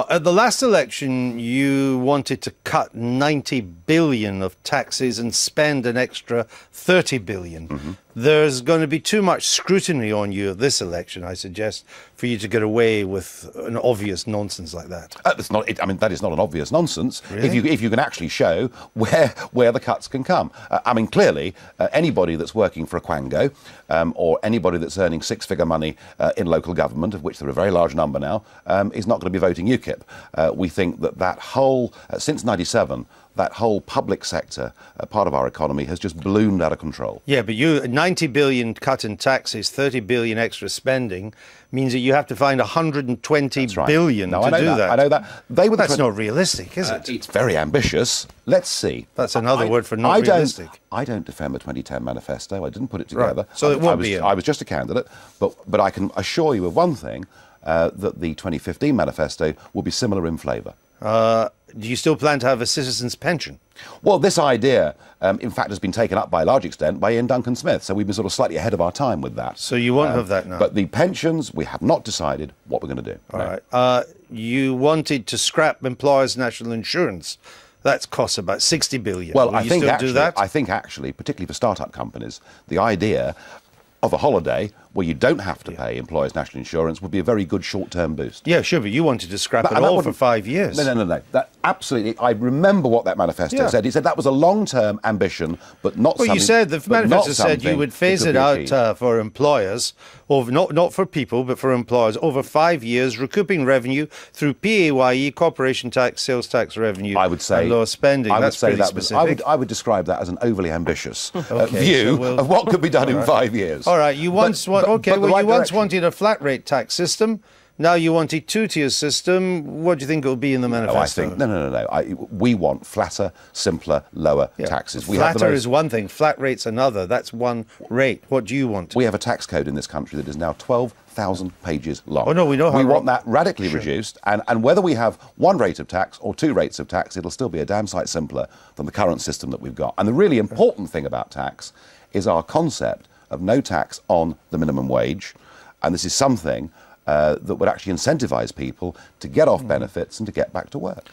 At the last election, you wanted to cut 90 billion of taxes and spend an extra 30 billion. Mm-hmm. There's going to be too much scrutiny on you at this election, I suggest, for you to get away with an obvious nonsense like that. That's not. I mean, that is not an obvious nonsense. Really? If you can actually show where the cuts can come. I mean, clearly, anybody that's working for a Quango or anybody that's earning six-figure money in local government, of which there are a very large number now, is not going to be voting UKIP. We think that whole, since '97, that whole public sector part of our economy has just ballooned out of control. Yeah, but 90 billion cut in taxes, 30 billion extra spending means that you have to find 120 billion to do that. I know that. That's not realistic, is it? It's very ambitious. Let's see. That's another word for not realistic. I don't defend the 2010 manifesto. I didn't put it together. Right. So it won't be. I was just a candidate. But I can assure you of one thing, that the 2015 manifesto will be similar in flavour. Do you still plan to have a citizen's pension? Well, this idea, in fact, has been taken up by a large extent by Ian Duncan Smith, so we've been sort of slightly ahead of our time with that. So you won't have that now? But the pensions, we have not decided what we're going to do. All right. You wanted to scrap employers' national insurance. That costs about 60 billion. Well, I think I think actually, particularly for start-up companies, the idea of a holiday where you don't have to pay employers' national insurance would be a very good short-term boost. Yeah, sure, but you wanted to scrap it all for 5 years. No. That absolutely. I remember what that manifesto said. It said that was a long-term ambition, but not something. Well, you said the manifesto said you would phase it out for employers, or not for people, but for employers over 5 years, recouping revenue through PAYE, corporation tax, sales tax revenue, I would say, and lower spending. That's pretty specific. I would describe that as an overly ambitious view of what could be done in 5 years. All right, you once wanted a flat rate tax system. Now you want a two-tier system. What do you think it will be in the manifesto? No. We want flatter, simpler, lower taxes. Flatter is one thing, flat rate's another. That's one rate. What do you want? We have a tax code in this country that is now 12,000 pages long. Oh, no, we know how... We want that radically reduced, and whether we have one rate of tax or two rates of tax, it'll still be a damn sight simpler than the current system that we've got. And the really important thing about tax is our concept of no tax on the minimum wage, and this is something that would actually incentivise people to get off benefits and to get back to work.